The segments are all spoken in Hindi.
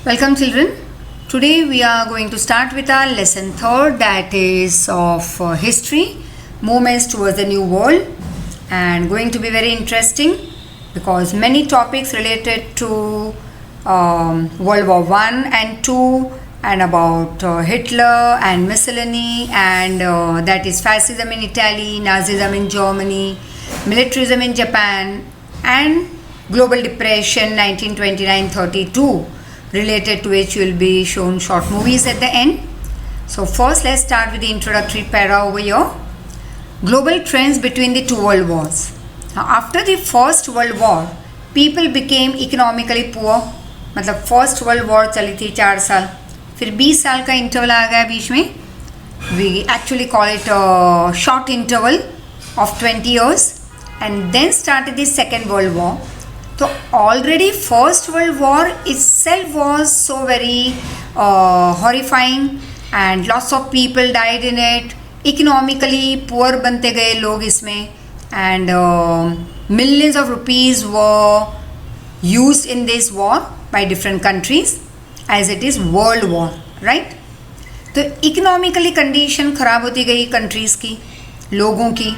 Welcome children. Today we are going to start with our lesson third, that is of history, movements towards the new world, and going to be very interesting because many topics related to World War One and Two and about Hitler and Mussolini and that is fascism in Italy, Nazism in Germany, militarism in Japan and global depression 1929-32, related to which will be shown short movies at the end. So first let's start with the introductory para over here. Global trends between the two world wars. Now after the first world war, people became economically poor. मतलब फर्स्ट वर्ल्ड वॉर चली थी 4 साल, फिर 20 साल का इंटरवल आ गया बीच में. We actually call it short interval of 20 years and then started the second world war. तो already first world war itself was so very horrifying and lots of people died in it. Economically poor बनते गए लोग इसमें and millions of rupees were used in this war by different countries as it is world war, right? तो इकोनॉमिकली कंडीशन ख़राब होती गई कंट्रीज़ की, लोगों की,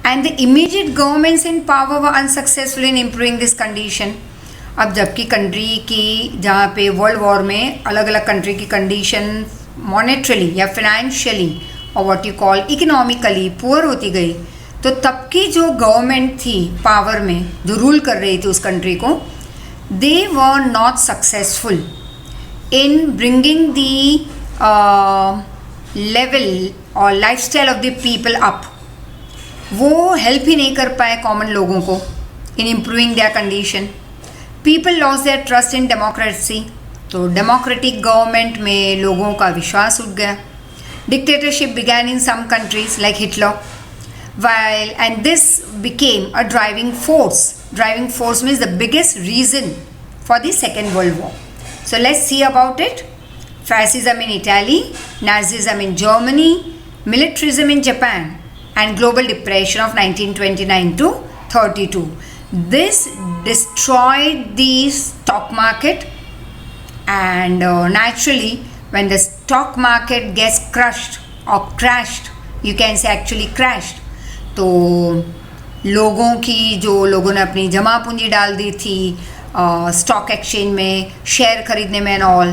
and the immediate governments in power were unsuccessful in improving this condition. अब जबकि कंट्री की जहाँ पे वर्ल्ड वॉर में अलग अलग कंट्री की कंडीशन मॉनेटरली या फिनेंशियली और what you call economically poor होती गई, तो तब की जो गवर्नमेंट थी पावर में, जो रूल कर रही थी उस कंट्री को, they were not successful in bringing the level or lifestyle of the people up. वो हेल्प ही नहीं कर पाए कॉमन लोगों को in improving their condition. People lost their trust in democracy. तो डेमोक्रेटिक गवर्नमेंट में लोगों का विश्वास उठ गया. Dictatorship began in some countries like Hitler, and this became a driving force. Driving force means the biggest reason for the Second World War. So let's see about it. Fascism in Italy, Nazism in Germany, militarism in Japan, and global depression of 1929 to 32. This destroyed the stock market, and naturally when the stock market gets crushed or crashed, you can say actually crashed, तो लोगों की जो लोगों ने अपनी जमा पूंजी डाल दी थी स्टॉक एक्सचेंज में, शेयर खरीदने में and all,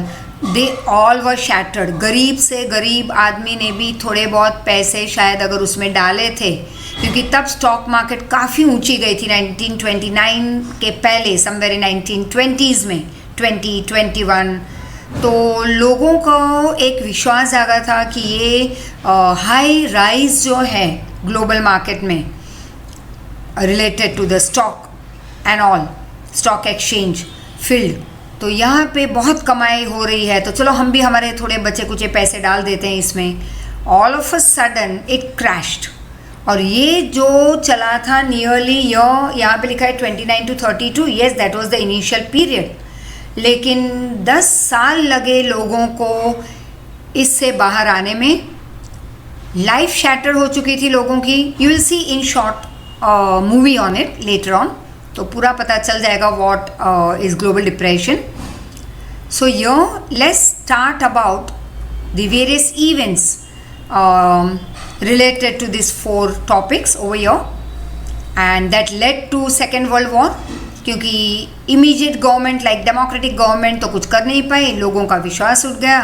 they all were shattered. गरीब से गरीब आदमी ने भी थोड़े बहुत पैसे शायद अगर उसमें डाले थे, क्योंकि तब स्टॉक मार्केट काफ़ी ऊंची गई थी 1929 के पहले, समवेयर इन 1920s में, 2021. तो लोगों को एक विश्वास जागा था कि ये हाई राइज जो है ग्लोबल मार्केट में related to the stock and all, stock exchange field, तो यहाँ पे बहुत कमाई हो रही है, तो चलो हम भी हमारे थोड़े बचे कुचे पैसे डाल देते हैं इसमें. All of a sudden it crashed. और ये जो चला था नियरली यहाँ पे लिखा है 29 to 32, yes that was the initial period, लेकिन 10 साल लगे लोगों को इससे बाहर आने में. लाइफ शैटर हो चुकी थी लोगों की. You will see in short movie on it later on, तो पूरा पता चल जाएगा what is global depression. So let's start about the various events related to these 4 topics over here and that led to second world war. क्योंकि immediate government like democratic government तो कुछ कर नहीं पाई, लोगों का विश्वास उठ गया,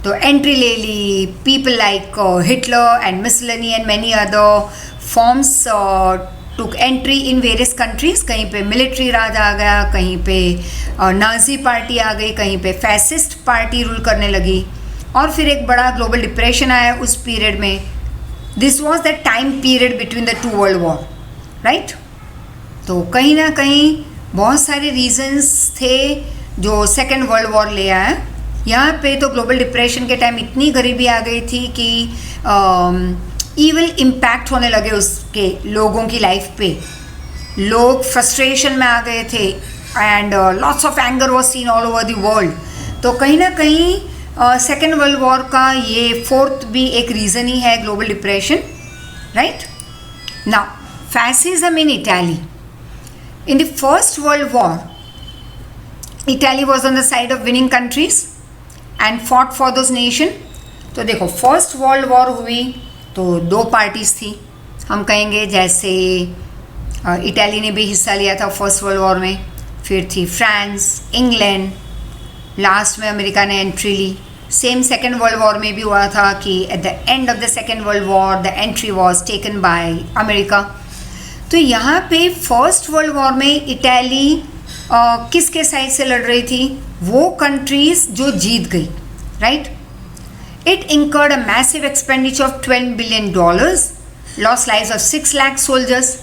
तो एंट्री ले ली people like Hitler and Mussolini and many other forms took entry in various countries. कहीं पे मिलिट्री राज आ गया, कहीं पे नाजी पार्टी आ गई, कहीं पे फैसिस्ट पार्टी रूल करने लगी, और फिर एक बड़ा ग्लोबल डिप्रेशन आया उस पीरियड में. This was the time period between the 2 world war, right? तो कहीं ना कहीं बहुत सारे रीजंस थे जो सेकेंड वर्ल्ड वॉर ले आया. यहाँ पे तो ग्लोबल डिप्रेशन के टाइम इतनी गरीबी आ गई थी कि ईविल इम्पैक्ट होने लगे उसके लोगों की लाइफ पे. लोग फ्रस्ट्रेशन में आ गए थे and lots of anger was seen all over the world. तो कहीं ना कहीं सेकेंड वर्ल्ड वॉर का ये 4th भी एक रीज़न ही है, global depression, right? Now fascism in Italy. In the First World War, Italy was on the side of winning countries and fought for those nation. तो देखो फर्स्ट वर्ल्ड वॉर हुई तो दो पार्टीज थी, हम कहेंगे जैसे इटाली ने भी हिस्सा लिया था फर्स्ट वर्ल्ड वॉर में, फिर थी फ्रांस, इंग्लैंड, लास्ट में अमेरिका ने एंट्री ली। सेम सेकेंड वर्ल्ड वॉर में भी हुआ था कि at the end of the second world war the entry was taken by America. तो यहाँ पे फर्स्ट वर्ल्ड वॉर में इटली किसके साइड से लड़ रही थी? वो कंट्रीज जो जीत गई, right. It incurred a massive expenditure of $12 billion, lost lives of 6 lakh soldiers.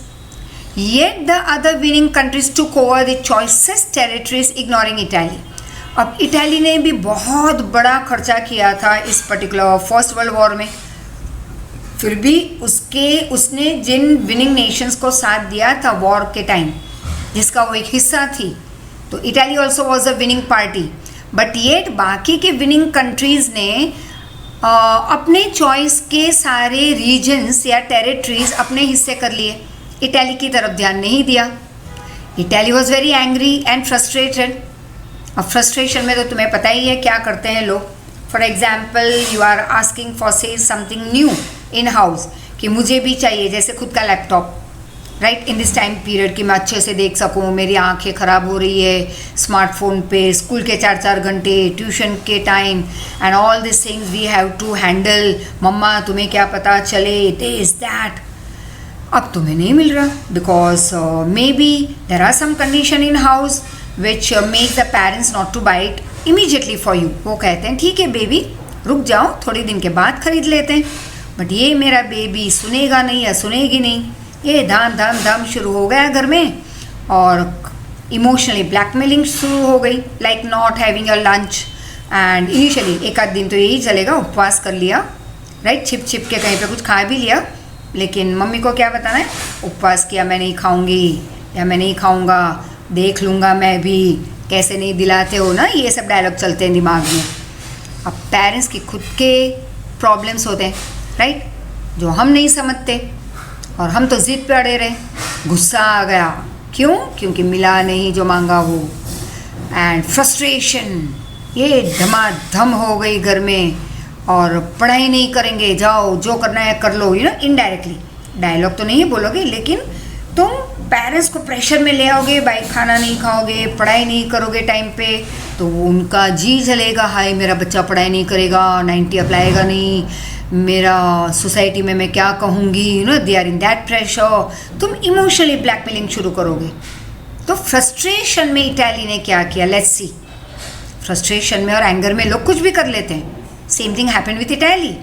Yet the other winning countries took over the choicest territories, ignoring Italy. अब इटली ने भी बहुत बड़ा खर्चा किया था इस पर्टिकुलर फर्स्ट वर्ल्ड वॉर में, फिर भी उसने जिन विनिंग नेशंस को साथ दिया था वॉर के टाइम, जिसका वो एक हिस्सा थी, तो Italy also was a winning party. But yet बाकी के विनिंग कंट्रीज़ ने अपने चॉइस के सारे रीजन्स या टेरिटरीज अपने हिस्से कर लिए, इटली की तरफ ध्यान नहीं दिया। Italy was very angry and frustrated. अब फ्रस्ट्रेशन में तो तुम्हें पता ही है क्या करते हैं लोग। For example you are asking for say something new in house, कि मुझे भी चाहिए जैसे खुद का laptop, right, in this time period कि मैं अच्छे से देख सकूँ, मेरी आंखें ख़राब हो रही है स्मार्टफोन पे, स्कूल के 4-4 घंटे, ट्यूशन के time and all this things we have to handle. मम्मा तुम्हें क्या पता चले, दिस दैट। अब तुम्हें नहीं मिल रहा because may be there are some condition in house which make the parents not to buy it immediately for you. वो कहते हैं ठीक है बेबी रुक जाओ, थोड़े दिन के बाद खरीद लेते हैं। बट ये मेरा बेबी सुनेगा नहीं या सुनेगी नहीं, ये धाम धाम धाम शुरू हो गया घर में, और इमोशनली ब्लैकमेलिंग शुरू हो गई, like not having your lunch. And initially एक आध दिन तो यही चलेगा, उपवास कर लिया, राइट, छिप छिप के कहीं पे कुछ खा भी लिया, लेकिन मम्मी को क्या बताना है, उपवास किया, मैं नहीं खाऊंगी या मैं नहीं खाऊंगा, देख लूँगा मैं भी, कैसे नहीं दिलाते हो ना, ये सब डायलॉग चलते हैं दिमाग में। अब पेरेंट्स की खुद के प्रॉब्लम्स होते हैं, राइट, जो हम नहीं समझते, और हम तो ज़िद पे अड़े रहे, गुस्सा आ गया, क्यों? क्योंकि मिला नहीं जो मांगा वो, एंड फ्रस्ट्रेशन ये धमाधम हो गई घर में, और पढ़ाई नहीं करेंगे, जाओ जो करना है कर लो, यू नो, इनडायरेक्टली डायलॉग तो नहीं बोलोगे, लेकिन तुम पेरेंट्स को प्रेशर में ले आओगे, भाई खाना नहीं खाओगे, पढ़ाई नहीं करोगे टाइम पे, तो उनका जी जलेगा, हाय मेरा बच्चा पढ़ाई नहीं करेगा, 90 अप्लाएगा नहीं, मेरा सोसाइटी में मैं क्या कहूँगी, you know, they are in that pressure. तुम इमोशनली ब्लैकमेलिंग शुरू करोगे। तो फ्रस्ट्रेशन में इटली ने क्या किया, लेट्स सी। फ्रस्ट्रेशन में और एंगर में लोग कुछ भी कर लेते हैं, same thing happened with Italy.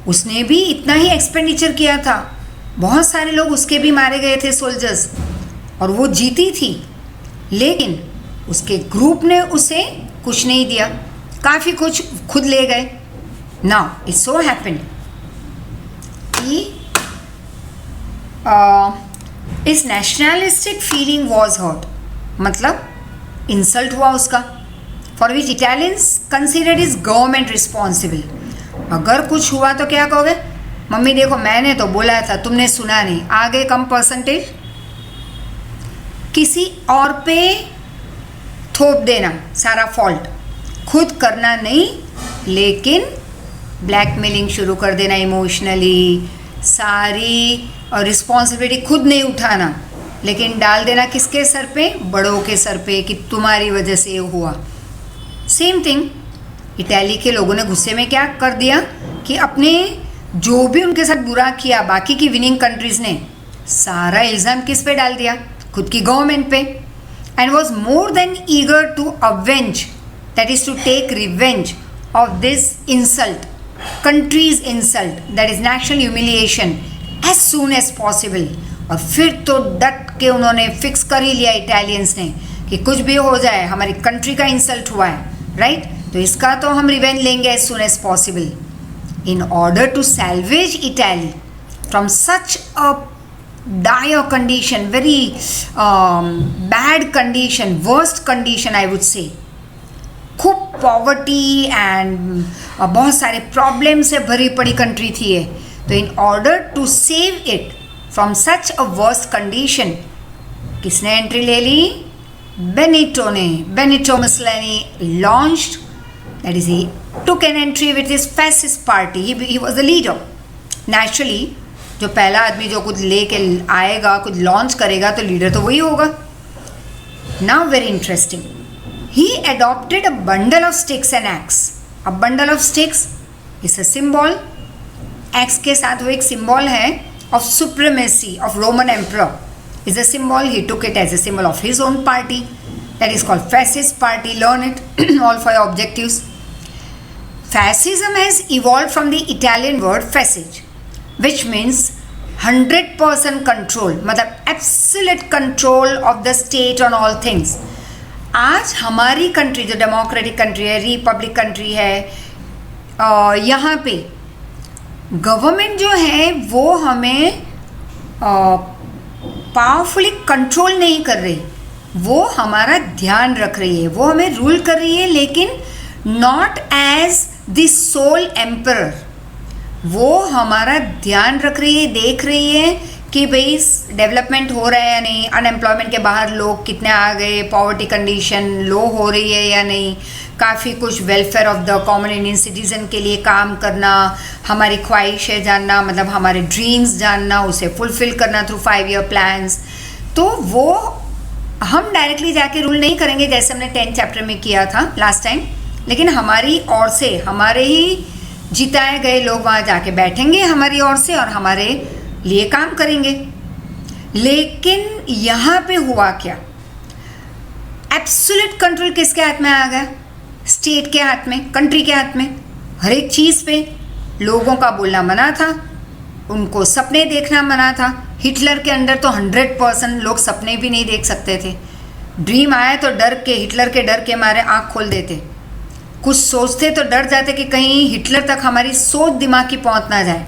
उसने भी इतना ही एक्सपेंडिचर किया था, बहुत सारे लोग उसके भी मारे गए थे सोल्जर्स, और वो जीती थी, लेकिन उसके ग्रुप ने उसे कुछ नहीं दिया, काफ़ी कुछ खुद ले गए। नाउ इट सो हैपेंड कि इस नेशनलिस्टिक फीलिंग वॉज हर्ट, मतलब इंसल्ट हुआ उसका, for which Italians considered is government responsible. अगर कुछ हुआ तो क्या कहोगे, मम्मी देखो मैंने तो बोला था, तुमने सुना नहीं, आगे कम परसेंटेज, किसी और पे थोप देना सारा फॉल्ट, खुद करना नहीं, लेकिन ब्लैकमेलिंग शुरू कर देना इमोशनली, सारी रिस्पॉन्सिबिलिटी खुद नहीं उठाना, लेकिन डाल देना किसके सर पे, बड़ों के सर पे, कि तुम्हारी वजह से ये हुआ। सेम थिंग इटली के लोगों ने गुस्से में क्या कर दिया कि अपने जो भी उनके साथ बुरा किया बाकी की विनिंग कंट्रीज़ ने, सारा इल्ज़ाम किस पे डाल दिया, खुद की गवर्नमेंट पे, and was more than eager to avenge, that is to take revenge of this insult, country's insult, that is national humiliation, as soon as possible. और फिर तो डट के उन्होंने फिक्स कर ही लिया इटालियंस ने कि कुछ भी हो जाए, हमारी कंट्री का इंसल्ट हुआ है, राइट, तो इसका तो हम रिवेंज लेंगे as soon as possible. In order to salvage Italy from such a dire condition, very bad condition, worst condition I would say, खूब पॉवर्टी एंड बहुत सारे प्रॉब्लम से भरी पड़ी कंट्री थी ये, तो in order to save it from such a worst condition, किसने एंट्री ले ली, Benito Mussolini launched, that is, he took an entry with his fascist party. He was the leader. Naturally, जो पहला आदमी जो कुछ लेके आएगा, कुछ लॉन्च करेगा, तो लीडर तो वही होगा. Now very interesting. He adopted a bundle of sticks and axe. A bundle of sticks is a symbol. Axe के साथ वो एक symbol है of supremacy of Roman emperor. Is a symbol. He took it as a symbol of his own party. That is called fascist party. Learn it all for your objectives. Fascism has evolved from the Italian word facige, which means 100% control, मतलब absolute control of the state on all things. आज हमारी कंट्री जो डेमोक्रेटिक कंट्री है, रिपब्लिक कंट्री है, यहाँ पे गवर्नमेंट जो है वो हमें पावरफुली कंट्रोल नहीं कर रही, वो हमारा ध्यान रख रही है, वो हमें रूल कर रही है, लेकिन not as the sole emperor. वो हमारा ध्यान रख रही है, देख रही है कि भाई डेवलपमेंट हो रहा है या नहीं, अनएम्प्लॉयमेंट के बाहर लोग कितने आ गए, पॉवर्टी कंडीशन लो हो रही है या नहीं, काफ़ी कुछ welfare of the common Indian citizen के लिए काम करना, हमारी ख्वाहिशें जानना, मतलब हमारे ड्रीम्स जानना, उसे फुलफ़िल करना थ्रू 5 ईयर प्लान्स. तो वो हम डायरेक्टली जाके रूल नहीं करेंगे जैसे हमने 10th चैप्टर में किया था लास्ट टाइम, लेकिन हमारी ओर से, हमारे ही जिताए गए लोग वहाँ जाके बैठेंगे हमारी ओर से और हमारे लिए काम करेंगे. लेकिन यहाँ पे हुआ क्या? एब्सोल्यूट कंट्रोल किसके हाथ में आ गया? स्टेट के हाथ में, कंट्री के हाथ में. हर एक चीज़ पे लोगों का बोलना मना था, उनको सपने देखना मना था. हिटलर के अंदर तो 100% लोग सपने भी नहीं देख सकते थे. ड्रीम आए तो डर के, हिटलर के डर के मारे आँख खोल देते. कुछ सोचते तो डर जाते कि कहीं हिटलर तक हमारी सोच दिमाग की पहुंच ना जाए.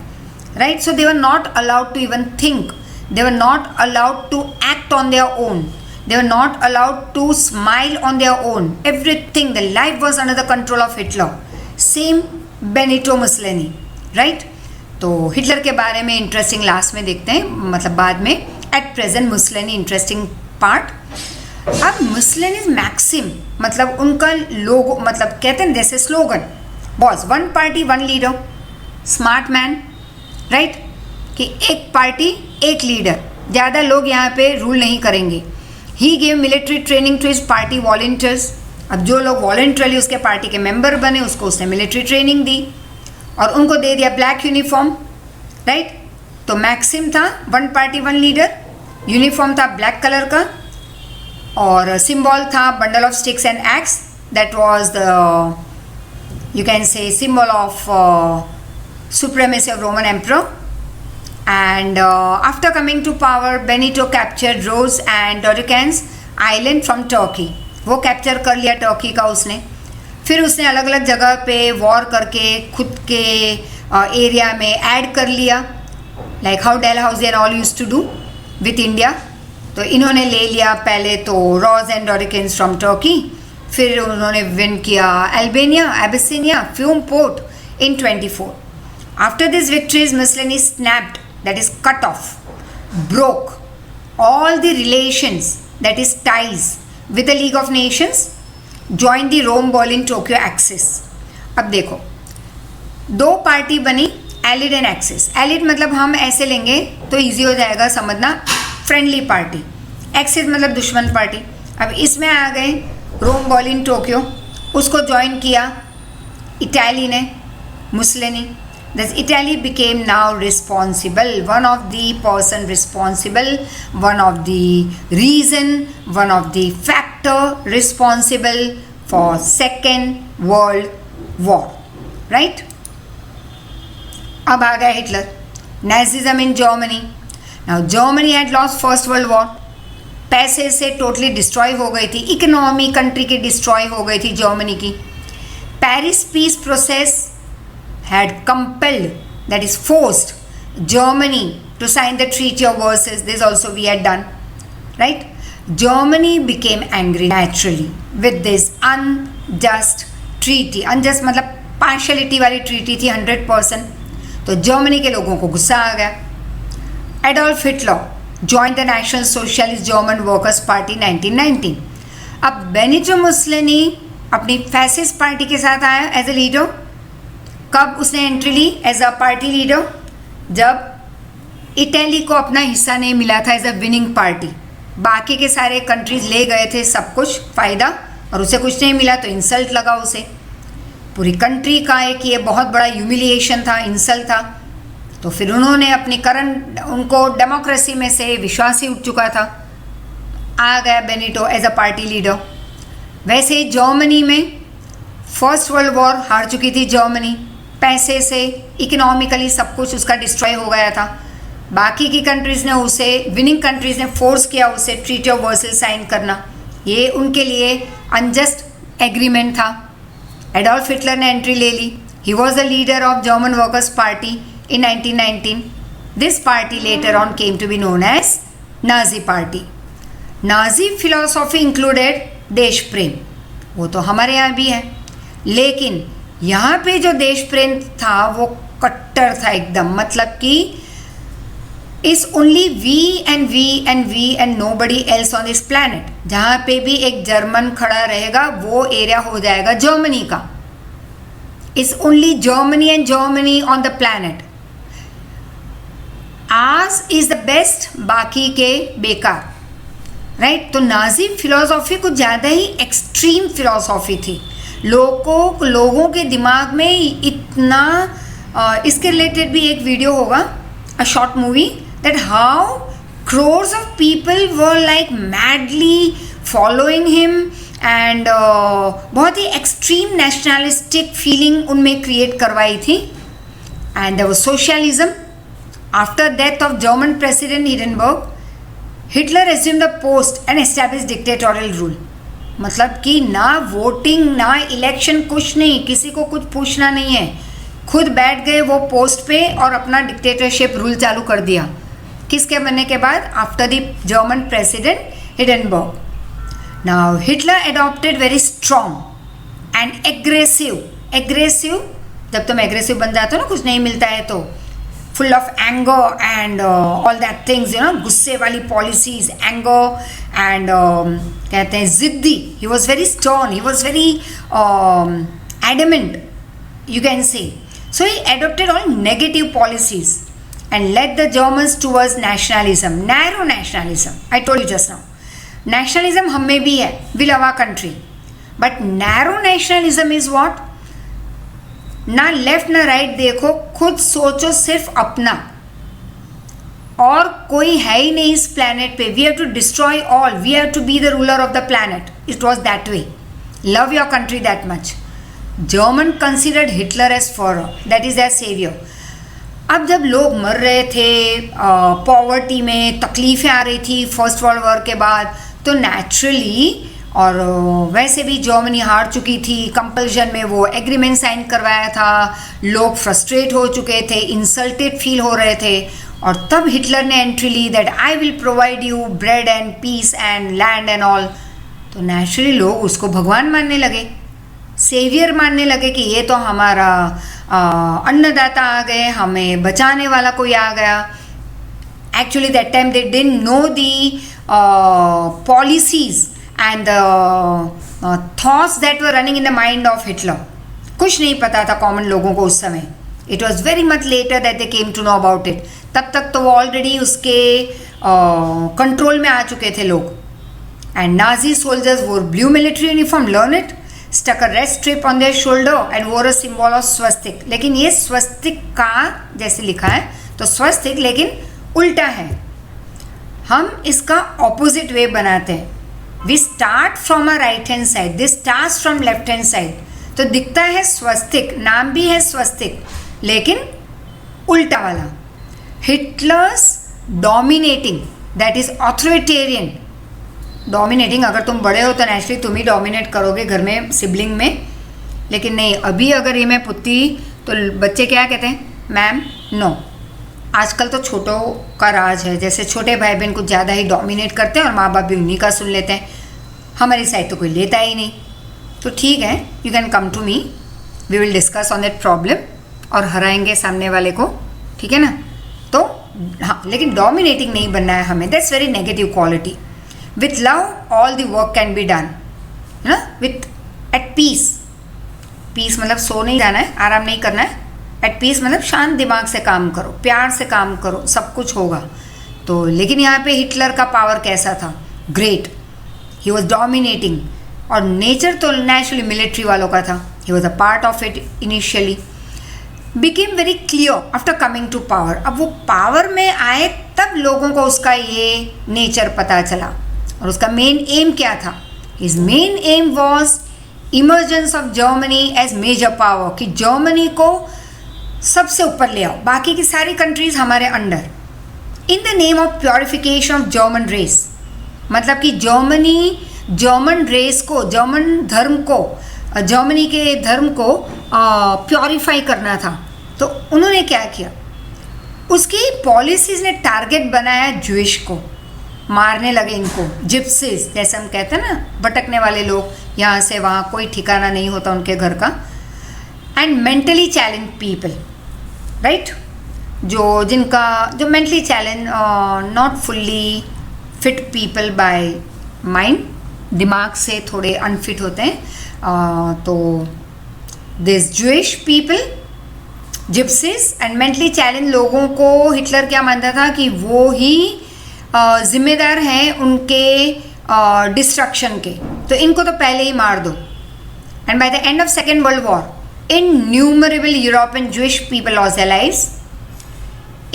Right? So they were not allowed to even think, they were not allowed to act on their own, they were not allowed to smile on their own. Everything, the life was under the control of Hitler. Same Benito Mussolini. Right? तो हिटलर के बारे में इंटरेस्टिंग लास्ट में देखते हैं, मतलब बाद में. At present Mussolini interesting part. अब मुसोलिनीज मैक्सिम, मतलब उनका लोगो, मतलब कहते हैं जैसे slogan boss, 1 party 1 leader, smart man. Right? कि एक पार्टी एक लीडर, ज़्यादा लोग यहाँ पे रूल नहीं करेंगे. He gave military training to his party volunteers. अब जो लोग वॉलंटरली उसके पार्टी के मेंबर बने, उसको उसने मिलिट्री ट्रेनिंग दी और उनको दे दिया ब्लैक यूनिफॉर्म. राइट? तो मैक्सिम था 1 पार्टी 1 लीडर, यूनिफॉर्म था ब्लैक कलर का, और सिंबल था bundle of sticks and x. That was the, you can say, symbol of supremacy of Roman emperor. And after coming to power, Benito captured Rhodes and Dodecans island from Turkey. वो कैप्चर कर लिया टर्की का उसने. फिर उसने अलग अलग जगह पे वॉर करके खुद के एरिया में ऐड कर लिया, like how Dalhousie and all used to do with India. तो इन्होंने ले लिया पहले तो Rhodes and Dodecanese from Turkey, फिर उन्होंने विन किया Albania, Abyssinia, Fiume port in 24. After these victories, Mussolini snapped, that is cut off, broke all the relations, that is ties, with the League of Nations, joined the Rome, Berlin, Tokyo axis. अब देखो, 2 पार्टी बनी, एलिड एंड एक्सिस. एलिड मतलब हम ऐसे लेंगे तो ईजी हो जाएगा समझना, फ्रेंडली पार्टी. एक्सिस मतलब दुश्मन पार्टी. अब इसमें आ गए रोम, बर्लिन, टोक्यो, उसको ज्वाइन किया इटाली ने, Mussolini. Thus Italy became now responsible, one of the person responsible, one of the reason, one of the factor responsible for Second World War. Right? अब आ गया Hitler. Nazism in Germany. Now Germany had lost First World War. पैसे से टोटली डिस्ट्रॉय हो गई थी, इकोनॉमी कंट्री की डिस्ट्रॉय हो गई थी जर्मनी की. Paris peace process had compelled, that is forced, Germany to sign the Treaty of Versailles. This also we had done. Right? Germany became angry naturally with this unjust treaty. Unjust मतलब partiality वाली treaty थी 100%. तो जर्मनी के लोगों को गुस्सा आ गया. Adolf Hitler joined the National Socialist German Workers' Party 1919. अब बेनिटो मुसोलिनी अपनी फैसिस्ट पार्टी के साथ आया एज ए लीडर। कब उसने एंट्री ली एज अ पार्टी लीडर? जब इटली को अपना हिस्सा नहीं मिला था एज अ विनिंग पार्टी। बाकी के सारे कंट्रीज ले गए थे सब कुछ फ़ायदा और उसे कुछ नहीं मिला, तो इंसल्ट लगा उसे। पूरी कंट्री का एक ये बहुत बड़ा ह्यूमिलिएशन था, इंसल्ट था। तो फिर उन्होंने अपनी उनको डेमोक्रेसी में से विश्वास ही उठ चुका था, आ गया Benito as a party leader. वैसे ही जर्मनी में फर्स्ट वर्ल्ड वॉर हार चुकी थी जर्मनी, पैसे से इकोनॉमिकली सब कुछ उसका डिस्ट्रॉय हो गया था। बाकी की कंट्रीज़ ने उसे, विनिंग कंट्रीज़ ने फोर्स किया उसे ट्रीटी ऑफ वर्साइल्स साइन करना। ये उनके लिए अनजस्ट एग्रीमेंट था। एडोल्फ हिटलर ने एंट्री ले ली। He was the leader of German workers party in 1919. This party later on came to be known as Nazi party. Nazi philosophy included देश प्रेम, वो तो हमारे यहाँ भी है, लेकिन यहाँ पे जो देश प्रेम था वो कट्टर था एकदम। मतलब कि इस only we and we and we and nobody else on this planet. जहाँ पे भी एक जर्मन खड़ा रहेगा वो एरिया हो जाएगा जर्मनी का। इस only Germany and Germany on the planet. आज इज द बेस्ट, बाकी के बेकार, राइट। तो नाजी फिलोसॉफी कुछ ज़्यादा ही एक्सट्रीम फिलोसॉफी थी। लोगों के दिमाग में इतना इसके रिलेटेड भी एक वीडियो होगा, a short movie, that how crores of people were like madly following him and बहुत ही एक्सट्रीम नेशनलिस्टिक फीलिंग उनमें क्रिएट करवाई थी। And there was socialism. After death of German president Hindenburg, Hitler assumed the post and established dictatorial rule। मतलब कि ना वोटिंग ना इलेक्शन, कुछ नहीं, किसी को कुछ पूछना नहीं है, खुद बैठ गए वो पोस्ट पे और अपना डिक्टेटरशिप रूल चालू कर दिया। किसके बनने के बाद? After the German president Hindenburg. Now Hitler adopted very strong and aggressive, जब तुम एग्रेसिव बन जाते हो ना, कुछ नहीं मिलता है तो, full of anger and all that things, you know, गुस्से वाली पॉलिसीज, एंगर एंड कहते हैं जिद्दी। He was very stern, he was very adamant, you can say. So he adopted all negative policies and led the Germans towards nationalism, narrow nationalism. I told you just now. Nationalism हम में भी है, we love our country. But narrow nationalism is what? ना लेफ्ट ना राइट देखो, खुद सोचो सिर्फ अपना, और कोई है ही नहीं इस प्लैनेट पे। We have to destroy all. We have to be the ruler of the planet. It was that way. Love your country that much. German considered Hitler as Fuhrer, that is that saviour. अब जब लोग मर रहे थे, पॉवर्टी में तकलीफ़ें आ रही थी फर्स्ट वर्ल्ड वॉर के बाद, तो नेचुरली, और वैसे भी जर्मनी हार चुकी थी, कंपल्शन में वो एग्रीमेंट साइन करवाया था, लोग फ्रस्ट्रेट हो चुके थे, इंसल्टेड फील हो रहे थे, और तब हिटलर ने एंट्री ली that I will provide you bread and peace and land and all. तो नेचुरली लोग उसको भगवान मानने लगे, सेवियर मानने लगे कि ये तो हमारा अन्नदाता आ गए, हमें बचाने वाला कोई आ गया। Actually that time they didn't know the policies and thoughts that were running in the mind of Hitler. कुछ नहीं पता था कॉमन लोगों को उस समय। It was very much later that they came to know about it. तब तक तो वो ऑलरेडी उसके कंट्रोल में आ चुके थे लोग। एंड नाजी सोल्जर्स वोर blue military uniform, learn it, stuck a red strip on their shoulder and wore a symbol of swastik। लेकिन ये स्वस्तिक का जैसे लिखा है तो स्वस्तिक, लेकिन उल्टा है। हम इसका ऑपोजिट वे बनाते हैं। We start from a right hand side, this starts from left hand side. तो दिखता है स्वस्तिक, नाम भी है स्वस्तिक, लेकिन उल्टा वाला। Hitler's dominating, that is authoritarian. Dominating, अगर तुम बड़े हो तो नेचुरली तुम ही डोमिनेट करोगे घर में, सिबलिंग में, लेकिन नहीं, अभी अगर ये मैं पुत्ती तो बच्चे क्या कहते हैं? Ma'am, no. आजकल तो छोटों का राज है, जैसे छोटे भाई बहन कुछ ज़्यादा ही डोमिनेट करते हैं और माँ बाप भी उन्हीं का सुन लेते हैं। हमारी साइड तो कोई लेता ही नहीं। तो ठीक है, you can come to me, we will discuss on that problem, और हराएंगे सामने वाले को, ठीक है ना। तो हाँ, लेकिन डोमिनेटिंग नहीं बनना है हमें, that's very negative quality. With love, all the work can be done. है ना, विथ एट पीस. पीस मतलब सो नहीं जाना है, आराम नहीं करना है. एट पीस मतलब शांत दिमाग से काम करो, प्यार से काम करो, सब कुछ होगा. तो लेकिन यहाँ पे हिटलर का पावर कैसा था? ग्रेट. He was dominating. और नेचर तो नेचुरली मिलिट्री वालों का था. He was a part of it initially. Became very clear after coming to power. अब वो पावर में आए तब लोगों को उसका ये नेचर पता चला. और उसका मेन एम क्या था? His main aim was emergence of Germany as major power. कि जर्मनी को सबसे ऊपर ले आओ, बाकी की सारी कंट्रीज हमारे under. In the name of purification of German race. मतलब कि जर्मन रेस को, जर्मन धर्म को, जर्मनी के धर्म को प्योरीफाई करना था. तो उन्होंने क्या किया? उसकी पॉलिसीज ने टारगेट बनाया ज्यूइश को. मारने लगे इनको, जिप्सीज जैसे हम कहते हैं ना, भटकने वाले लोग, यहाँ से वहाँ, कोई ठिकाना नहीं होता उनके घर का. And mentally challenge people, right, जो mentally challenge, not fully fit people by mind, दिमाग से थोड़े अनफिट होते हैं. तो this Jewish people, gypsies and mentally challenge लोगों को हिटलर क्या मानता था कि वो ही जिम्मेदार हैं उनके डिस्ट्रक्शन के. तो इनको तो पहले ही मार दो. And by the end of second world war innumerable European Jewish people lost their lives.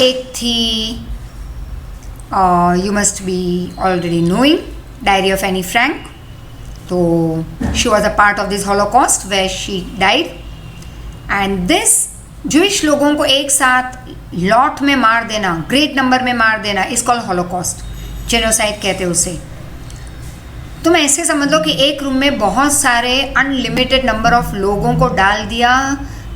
एक थी, you must be already knowing, Diary of Anne Frank. तो she was a part of this Holocaust where she died. And this Jewish लोगों को एक साथ लॉट में मार देना, ग्रेट नंबर में मार देना, इज कॉल्ड हॉलोकॉस्ट. जेनोसाइड कहते हैं उसे. तुम ऐसे समझ लो कि एक रूम में बहुत सारे अनलिमिटेड नंबर ऑफ लोगों को डाल दिया,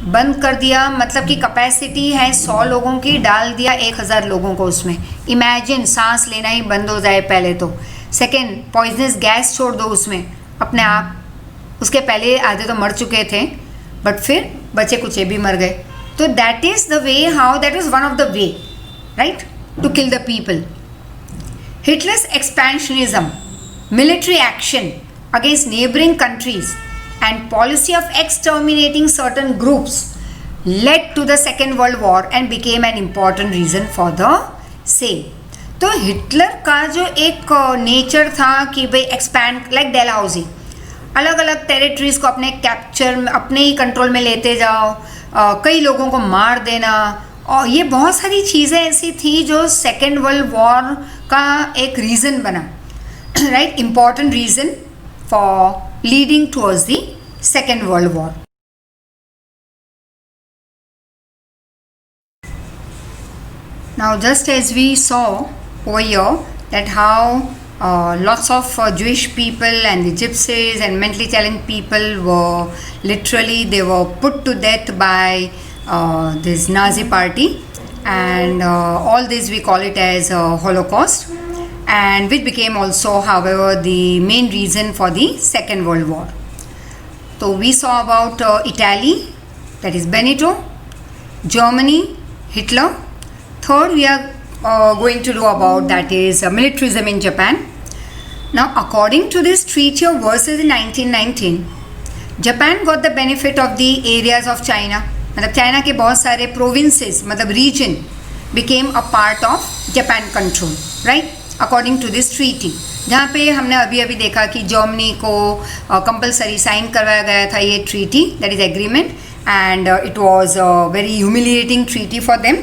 बंद कर दिया. मतलब कि कैपेसिटी है 100 लोगों की, डाल दिया 1000 लोगों को उसमें. इमेजिन, सांस लेना ही बंद हो जाए पहले तो. सेकेंड, पॉइजनस गैस छोड़ दो उसमें अपने आप. उसके पहले आधे तो मर चुके थे, बट फिर बचे कुचे भी मर गए. तो that is the way how, that is one of the way, right, to kill the people. Hitler's expansionism, military action against neighboring countries and policy of exterminating certain groups led to the Second World War and became an important reason for the same. तो हिटलर का जो एक नेचर था कि भाई एक्सपैंड, लाइक डेलहाउसी, अलग अलग टेरिटरीज को अपने कैप्चर, अपने ही कंट्रोल में लेते जाओ, कई लोगों को मार देना. और ये बहुत सारी चीज़ें ऐसी थी जो सेकेंड वर्ल्ड वॉर का एक रीज़न बना. Right, important reason for leading towards the Second World War. Now, just as we saw over here that how lots of Jewish people and the gypsies and mentally challenged people were literally, they were put to death by this Nazi party, and all this we call it as Holocaust. And which became also, however, the main reason for the Second World War. So we saw about Italy, that is Benito, Germany, Hitler. Third, we are going to do about, that is militarism in Japan. Now, according to this treaty of Versailles in 1919, Japan got the benefit of the areas of China. मतलब चाइना के बहुत सारे प्रोविंसेस, मतलब region, became a part of Japan control, right? According to this treaty, जहाँ पे हमने अभी अभी देखा कि जर्मनी को कंपलसरी साइन करवाया गया था ये treaty, that is agreement. And it was a very humiliating treaty for them.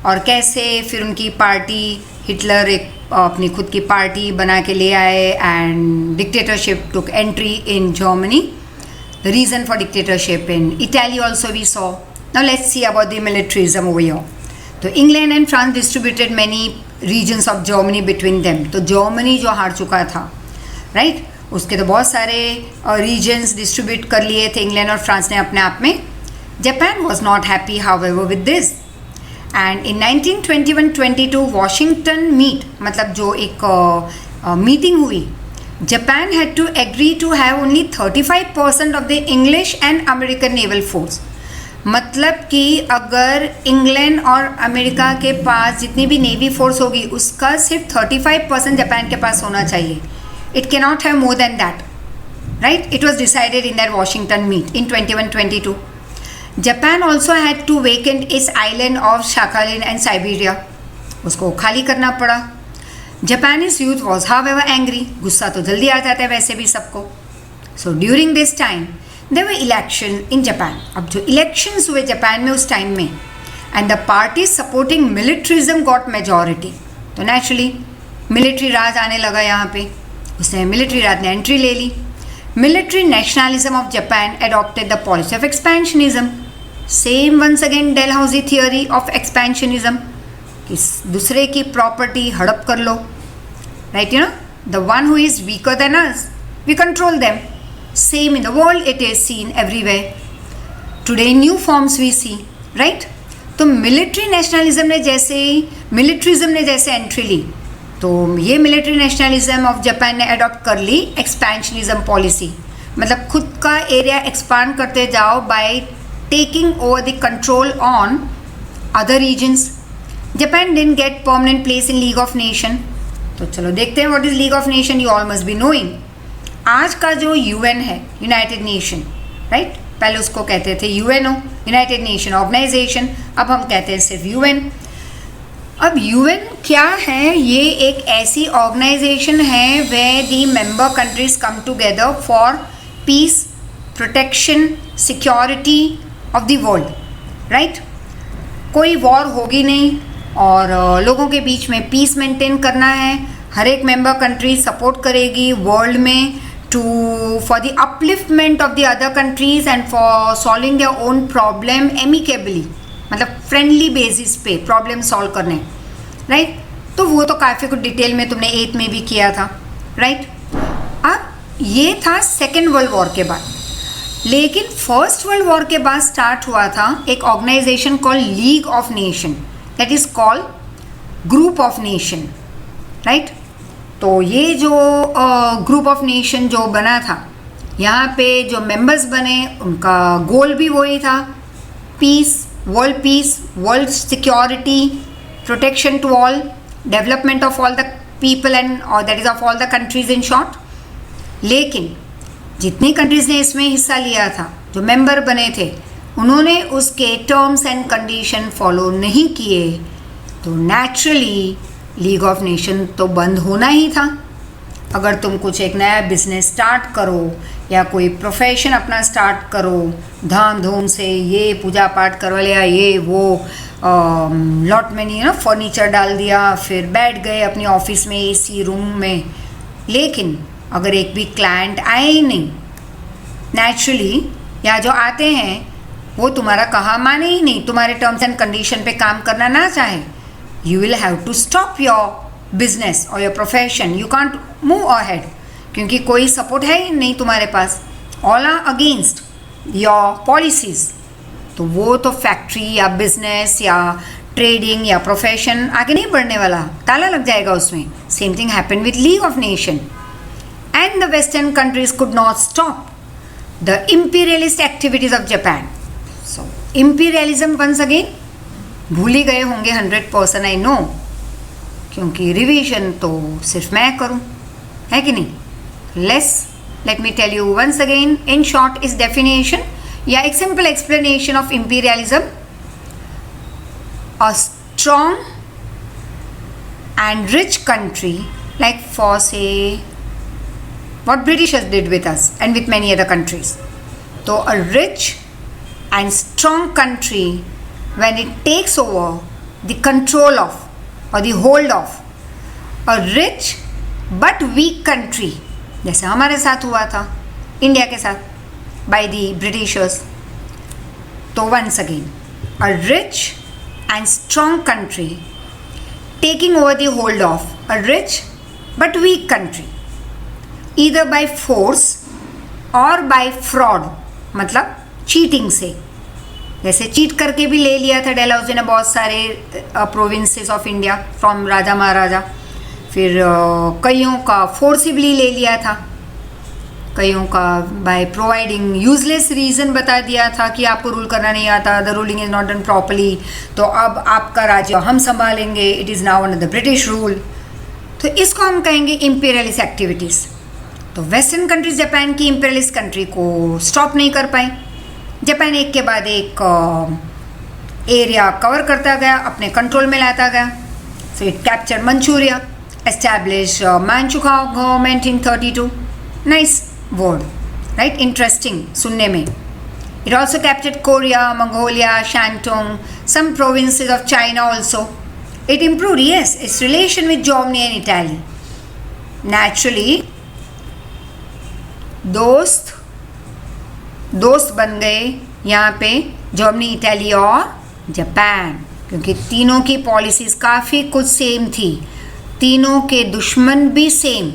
और कैसे फिर उनकी पार्टी, हिटलर एक अपनी खुद की पार्टी बना के ले आए, and dictatorship took entry in Germany. The reason for dictatorship in Italy also we saw. Now let's see about the militarism over here. तो England and France distributed many regions of Germany between them. तो जर्मनी जो हार चुका था, राइट, उसके तो बहुत सारे रीजन्स डिस्ट्रीब्यूट कर लिए थे इंग्लैंड और फ्रांस ने अपने आप में. Japan was not happy however with this. And in 1921-22 Washington meet, मतलब जो एक मीटिंग हुई, Japan had to agree to have only 35% of the English and American naval force. मतलब कि अगर इंग्लैंड और अमेरिका के पास जितनी भी नेवी फोर्स होगी उसका सिर्फ 35% जापान के पास होना चाहिए. It cannot have more than that. right? It was decided in their Washington meet in 2122. Japan also had to vacate its island of Sakhalin and Siberia. उसको खाली करना पड़ा. Japanese youth was however angry. गुस्सा तो जल्दी आ जाता है वैसे भी सबको. So during this time there were elections in Japan. अब जो elections हुए जापान में उस टाइम में, and the parties supporting militarism got majority. तो naturally military राज आने लगा यहाँ पे. उसने military राज ने entry ले ली. Military nationalism of Japan adopted the policy of expansionism. Same once again Dalhousie theory of expansionism. कि दूसरे की प्रॉपर्टी हड़प कर लो, right? You know, the one who is weaker than us, we control them. Same in the world it is seen everywhere. Today new forms we see, right? तो मिलिट्री नेशनलिज्म ने जैसे मिलिट्रिज्म ने जैसे एंट्री ली, तो ये मिलिट्री नेशनलिज्म ऑफ जापान ने अडॉप्ट कर ली एक्सपेंशनिज्म पॉलिसी. मतलब खुद का एरिया एक्सपांड करते जाओ by taking over the control on other regions. Japan didn't get permanent place in League of Nation. तो चलो देखते हैं what is League of Nation. You all must be knowing. आज का जो UN है, United Nation, right? पहले उसको कहते थे UNO, United Nation Organization. अब हम कहते हैं सिर्फ UN. अब UN क्या है? ये एक ऐसी ऑर्गेनाइजेशन है where the member countries come together for peace, protection, security of the world, right? कोई वॉर होगी नहीं और लोगों के बीच में पीस मेंटेन करना है. हर एक मेंबर कंट्री सपोर्ट करेगी वर्ल्ड में to for the upliftment of the other countries and for solving their own problem amicably. मतलब फ्रेंडली बेसिस पे प्रॉब्लम सॉल्व करने, राइट? तो वो तो काफ़ी कुछ डिटेल में तुमने 8th में भी किया था, राइट? अब ये था सेकेंड वर्ल्ड वॉर के बाद. लेकिन फर्स्ट वर्ल्ड वॉर के बाद स्टार्ट हुआ था एक organisation call League of Nation, that is called group of nation, right? तो ये जो ग्रुप ऑफ नेशन जो बना था, यहाँ पे जो मेंबर्स बने उनका गोल भी वही था, peace, world security, protection to all, development of all the people and that is of all the countries in short. लेकिन जितनी कंट्रीज़ ने इसमें हिस्सा लिया था, जो मेंबर बने थे, उन्होंने उसके टर्म्स एंड कंडीशन फॉलो नहीं किए, तो नेचुरली लीग ऑफ नेशन तो बंद होना ही था. अगर तुम कुछ एक नया बिजनेस स्टार्ट करो या कोई प्रोफेशन अपना स्टार्ट करो, धाम धूम से ये पूजा पाठ करवा लिया, ये वो लॉट में नहीं फर्नीचर डाल दिया, फिर बैठ गए अपनी ऑफिस में एसी रूम में, लेकिन अगर एक भी क्लाइंट आए ही नहीं, नेचुरली या जो आते हैं वो तुम्हारा कहा माने ही नहीं, तुम्हारे टर्म्स एंड कंडीशन पे काम करना ना चाहे, you will have to stop your business और your profession. You can't move ahead क्योंकि कोई सपोर्ट है ही नहीं तुम्हारे पास. All are against your policies. तो वो तो फैक्ट्री या बिजनेस या ट्रेडिंग या प्रोफेशन आगे नहीं बढ़ने वाला, ताला लग जाएगा उसमें. Same thing happen with league of nation. And the Western countries could not stop the imperialist activities of Japan. So, imperialism once again, भूल ही गए होंगे 100%, I know, क्योंकि रिवीजन तो सिर्फ मैं करूं, है कि नहीं? Let me tell you once again, in short, is definition या एक simple explanation of imperialism. A strong and rich country, like for say what Britishers did with us and with many other countries. So a rich and strong country, when it takes over the control of or the hold of a rich but weak country, जैसे हमारे साथ हुआ था इंडिया के साथ by the Britishers. तो once again, a rich and strong country taking over the hold of a rich but weak country, either by force or by fraud, मतलब चीटिंग से. जैसे चीट करके भी ले लिया था डेलहाउसी ने बहुत सारे प्रोविंसेस ऑफ इंडिया फ्रॉम राजा महाराजा. फिर कईयों का फोर्सिबली ले लिया था, कईयों का बाय प्रोवाइडिंग यूजलेस रीज़न बता दिया था कि आपको रूल करना नहीं आता, the ruling is not done properly, तो अब आपका राज्य हम संभालेंगे, it is now under the British rule. तो इसको हम कहेंगे इंपीरियलिस्ट एक्टिविटीज़. तो वेस्टर्न कंट्रीज जापान की इंपीरियलिस्ट कंट्री को स्टॉप नहीं कर पाई। जापान एक के बाद एक एरिया कवर करता गया, अपने कंट्रोल में लाता गया। So it capture Manchuria, establish Manchukuo government in 32। Nice word, right, interesting सुनने में। It also captured Korea, Mongolia, Shantung, some provinces of China also. It improved, yes, its relation with Germany and Italy. Naturally, दोस्त बन गए यहाँ पे जर्मनी, इटाली और जापान, क्योंकि तीनों की पॉलिसीज काफ़ी कुछ सेम थी, तीनों के दुश्मन भी सेम।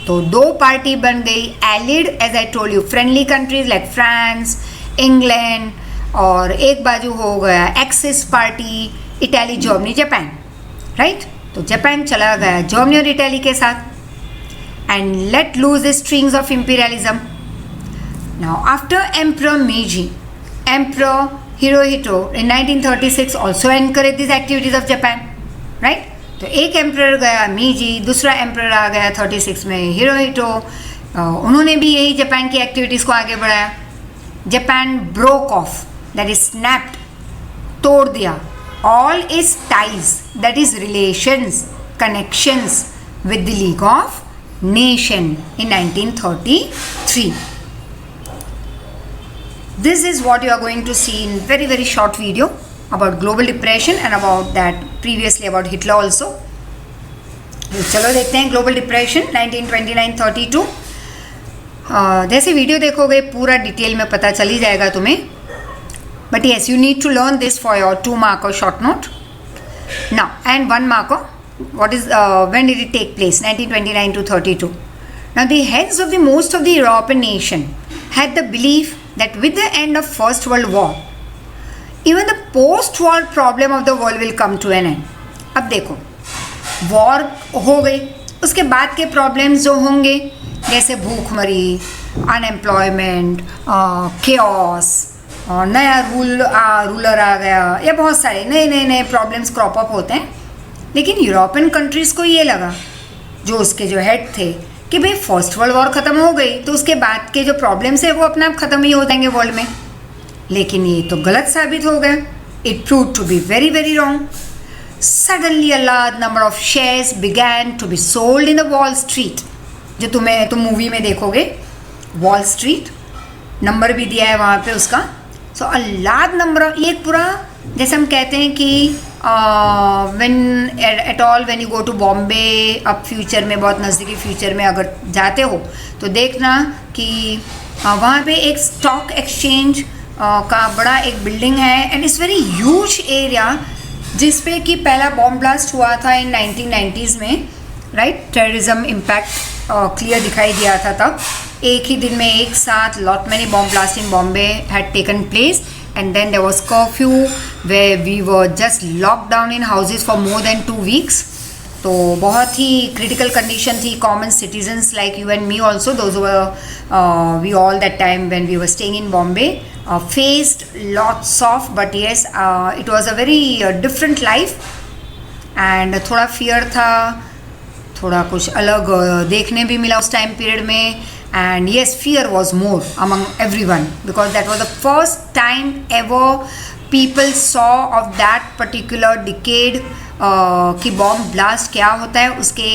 तो दो पार्टी बन गई allied, as I told you, friendly countries like France, England, और एक बाजू हो गया axis party, Italy, Germany, Japan, right. तो जापान चला गया जर्मनी और इटाली के साथ and let loose the strings of imperialism. Now after emperor Meiji, emperor Hirohito in 1936 also encourage this activities of Japan, right. तो एक एम्परर गया मेजी, दूसरा एम्परर आ गया 36 में हिरोहितो, उन्होंने भी यही जापान की एक्टिविटीज़ को आगे बढ़ाया। Japan broke of, that is snapped, तोड़ दिया all its ties, that is relations, connections with the League of Nation in 1933. This is what you are going to see in very short video about global depression and about that previously about Hitler also. चलो देखते हैं ग्लोबल डिप्रेशन 1929-32। जैसे वीडियो देखोगे पूरा डिटेल में पता चल ही जाएगा तुम्हें। But yes, you need to learn this for your 2 marker short note. Now, and 1 marker, what is when did it take place? 1929 to 32. Now, the heads of the most of the European nation had the belief that with the end of First World War, even the post-war problem of the world will come to an end. अब देखो, वॉर हो गई, उसके बाद के प्रॉब्लम्स जो होंगे जैसे भूखमरी, अनएम्प्लॉयमेंट, केओस, और नया रूलर आ गया, या बहुत सारे नए प्रॉब्लम्स क्रॉप अप होते हैं। लेकिन यूरोपियन कंट्रीज़ को ये लगा, जो उसके जो हेड थे, कि भाई फर्स्ट वर्ल्ड वॉर ख़त्म हो गई तो उसके बाद के जो प्रॉब्लम्स है वो अपने आप ख़त्म ही हो जाएंगे वर्ल्ड में। लेकिन ये तो गलत साबित हो गया। It prove to be very wrong. Suddenly a large number of shares began to be sold in the Wall Street, जो तुम मूवी में देखोगे, वॉल स्ट्रीट नंबर भी दिया है वहाँ पे उसका। So a large number of, ये पूरा जैसे हम कहते हैं कि when you go to Bombay, अब फ्यूचर में, बहुत नज़दीकी फ्यूचर में अगर जाते हो तो देखना कि वहाँ पे एक स्टॉक एक्सचेंज का बड़ा एक बिल्डिंग है and it's very huge area, जिस पे कि पहला बॉम्ब ब्लास्ट हुआ था इन 1990s में, राइट। टेररिज्म इम्पैक्ट क्लियर दिखाई दिया था तब। एक ही दिन में एक साथ lot many bomb blast in Bombay had taken place and then there was curfew way we were just lock down in houses for more than 2 weeks. तो बहुत ही क्रिटिकल कंडीशन थी। Common citizens like you and me also, those we all that time when we were staying in Bombay faced lots of, but yes, it was a very different life and थोड़ा fear था, थोड़ा कुछ अलग देखने भी मिला उस टाइम पीरियड में। and yes, fear was more among everyone because that was the first time ever people saw of that particular decade कि बॉम्ब ब्लास्ट क्या होता है, उसके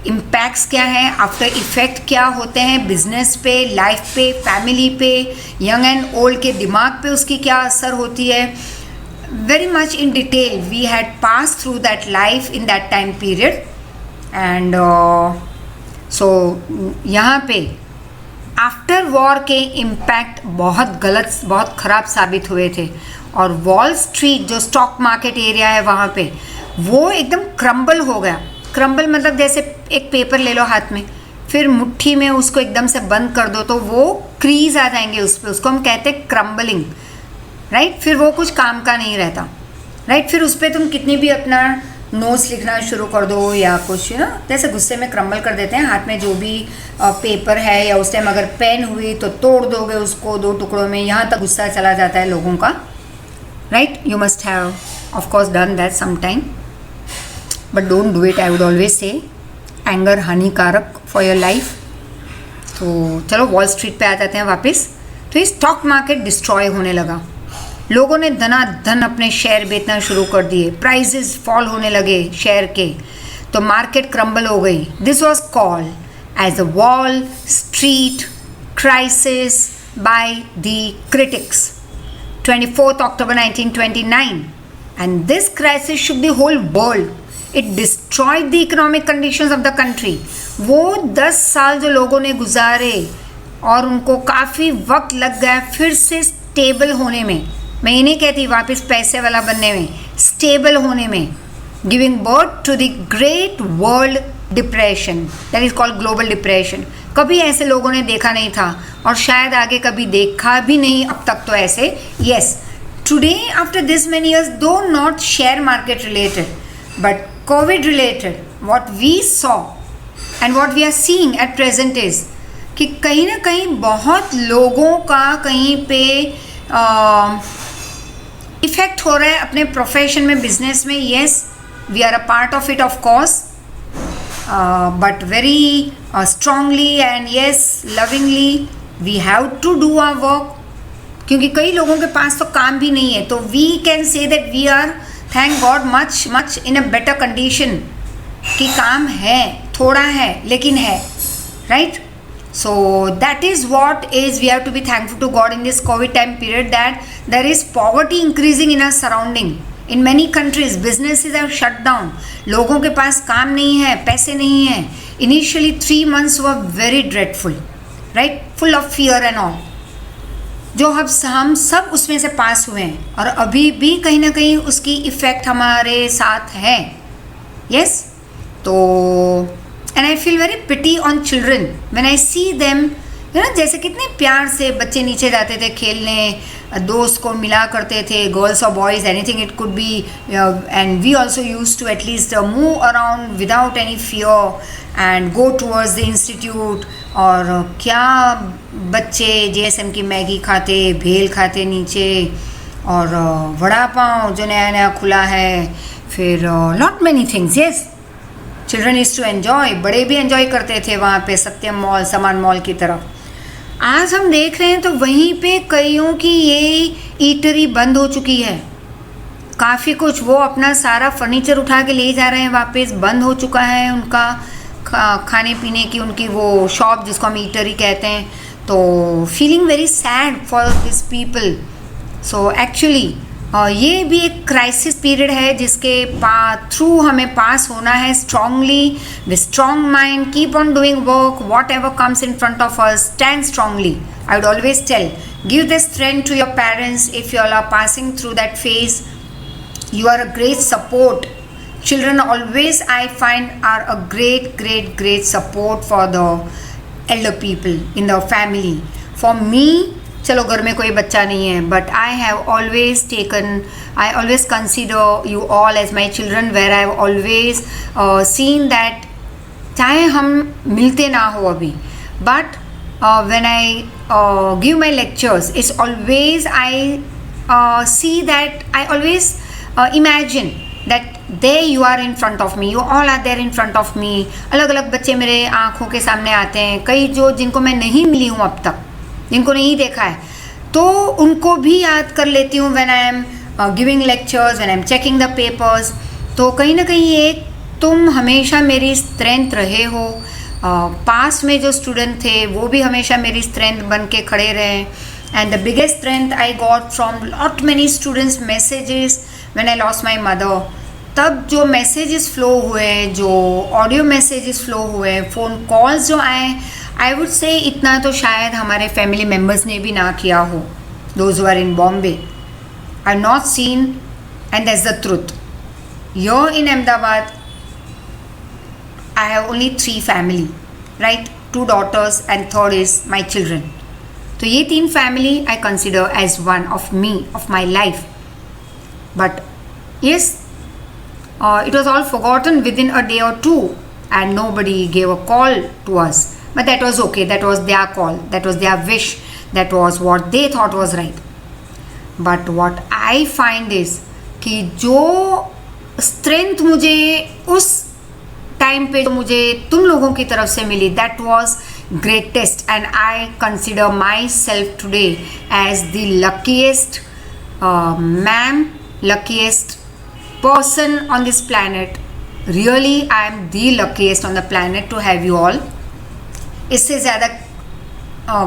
इम्पैक्ट्स क्या हैं, आफ्टर इफ़ेक्ट क्या होते हैं बिजनेस पे, लाइफ पे, फैमिली पे, यंग एंड ओल्ड के दिमाग पे उसकी क्या असर होती है। Very much in detail we had pass through that life in that time period and so यहाँ पे आफ्टर वॉर के इम्पैक्ट बहुत गलत, बहुत ख़राब साबित हुए थे। और वॉल स्ट्रीट जो स्टॉक मार्केट एरिया है वहाँ पे वो एकदम क्रम्बल हो गया। क्रम्बल मतलब जैसे एक पेपर ले लो हाथ में, फिर मुट्ठी में उसको एकदम से बंद कर दो तो वो क्रीज आ जाएंगे उस पर, उसको हम कहते हैं क्रम्बलिंग, राइट। फिर वो कुछ काम का नहीं रहता, राइट। फिर उस पर तुम कितनी भी अपना नोट्स लिखना शुरू कर दो या कुछ ना, जैसे गुस्से में क्रम्बल कर देते हैं हाथ में जो भी पेपर है, या उस टाइम अगर पेन हुई तो तोड़ दोगे उसको 2 टुकड़ों में, यहाँ तक गुस्सा चला जाता है लोगों का, right. You must have of course done that some time, but don't do it. I would always say anger हानिकारक for your life. तो चलो वॉल स्ट्रीट पे आ जाते हैं वापस। तो ये स्टॉक मार्केट डिस्ट्रॉय होने लगा, लोगों ने धनाधन अपने शेयर बेचना शुरू कर दिए, प्राइजेस फॉल होने लगे शेयर के, तो मार्केट क्रम्बल हो गई। This was called as the Wall Street crisis by the critics 24th October 1929, and this crisis shook the whole world. It destroyed the economic conditions of the country. वो 10 साल जो लोगों ने गुजारे और उनको काफ़ी वक्त लग गया फिर से स्टेबल होने में, मैं ये नहीं कहती वापस पैसे वाला बनने में, स्टेबल होने में, giving birth to the great world depression that is called global depression. कभी ऐसे लोगों ने देखा नहीं था और शायद आगे कभी देखा भी नहीं अब तक तो ऐसे। Yes, today after this many years, though not share market related but covid related, what we saw and what we are seeing at present is कि कहीं ना कहीं बहुत लोगों का कहीं पे इफेक्ट हो रहा है अपने प्रोफेशन में, बिजनेस में। Yes, we are a part of it of course, but very strongly and yes lovingly we have to do our work, क्योंकि कई लोगों के पास तो काम भी नहीं है, तो we can say that we are thank God much in a better condition कि काम है, थोड़ा है लेकिन है, right? So that is what is we have to be thankful to God in this COVID time period, that there is poverty increasing in our surrounding. In many countries, businesses have shut down. लोगों के पास काम नहीं है, पैसे नहीं है. Initially 3 months were very dreadful, right? Full of fear and all. जो हम सब उसमें से पास हुए हैं और अभी भी कहीं ना कहीं उसकी इफ़ेक्ट हमारे साथ है. Yes? तो and I feel very pity on children when I see them. जैसे कितने प्यार से बच्चे नीचे जाते थे खेलने, दोस्त को मिला करते थे, गर्ल्स और boys, anything it could be, and we also use to at least move around without any fear and go towards the institute. और क्या बच्चे JSM की मैगी खाते, भेल खाते नीचे, और वड़ा पाव जो नया नया खुला है, फिर not many things. Yes, children is to enjoy, बड़े भी एन्जॉय करते थे वहाँ पे सत्यम मॉल, समान मॉल की तरफ. आज हम देख रहे हैं तो वहीं पे कईयों की ये ईटरी बंद हो चुकी है. काफ़ी कुछ वो अपना सारा फर्नीचर उठा के ले जा रहे हैं वापस, बंद हो चुका है उनका खाने पीने की उनकी वो शॉप जिसको हम ईटरी कहते हैं. तो feeling very sad for this people. So actually ये भी एक क्राइसिस पीरियड है जिसके थ्रू हमें पास होना है strongly, with strong mind, keep on doing work, what ever comes in front of us, stand strongly. I would always tell, give the strength to your parents if you are passing through that phase. You are a great support. Children always, I find, are a great support for the elder people in the family. For me, चलो घर में कोई बच्चा नहीं है, but I have always consider you all as my children, where I have always seen that चाहे हम मिलते ना हो अभी, but when I give my lectures, it's always I see that I always imagine that there you are in front of me, you all are there in front of me. अलग अलग बच्चे मेरे आँखों के सामने आते हैं, कई जिनको मैं नहीं मिली हूँ अब तक, जिनको नहीं देखा है, तो उनको भी याद कर लेती हूँ when I am giving lectures, when I am checking the papers. तो कहीं ना कहीं एक तुम हमेशा मेरी स्ट्रेंथ रहे हो. पास में जो स्टूडेंट थे वो भी हमेशा मेरी स्ट्रेंथ बन के खड़े रहे. And the biggest strength I got from lot many students messages when I lost my mother. तब जो मैसेजेस फ्लो हुए, जो ऑडियो मैसेजेस फ्लो हुए, फ़ोन कॉल्स जो आए, आई वुड से इतना तो शायद हमारे फैमिली मेम्बर्स ने भी ना किया हो. Those who are in Bombay I not seen, and that's the truth. Here in Ahmedabad I have only 3 family, right? 2 daughters and third is my children. तो ये 3 family I consider as one of me, of my life. But yes, it was all forgotten within a day or 2 and nobody gave a call to us. But that was okay, that was their call, that was their wish, that was what they thought was right. But what I find is कि जो स्ट्रेंथ मुझे उस टाइम पे जो मुझे तुम लोगों की तरफ से मिली, that was greatest, and I consider myself today as the luckiest luckiest person on this planet. Really, I am the luckiest on the planet to have you all. इससे ज़्यादा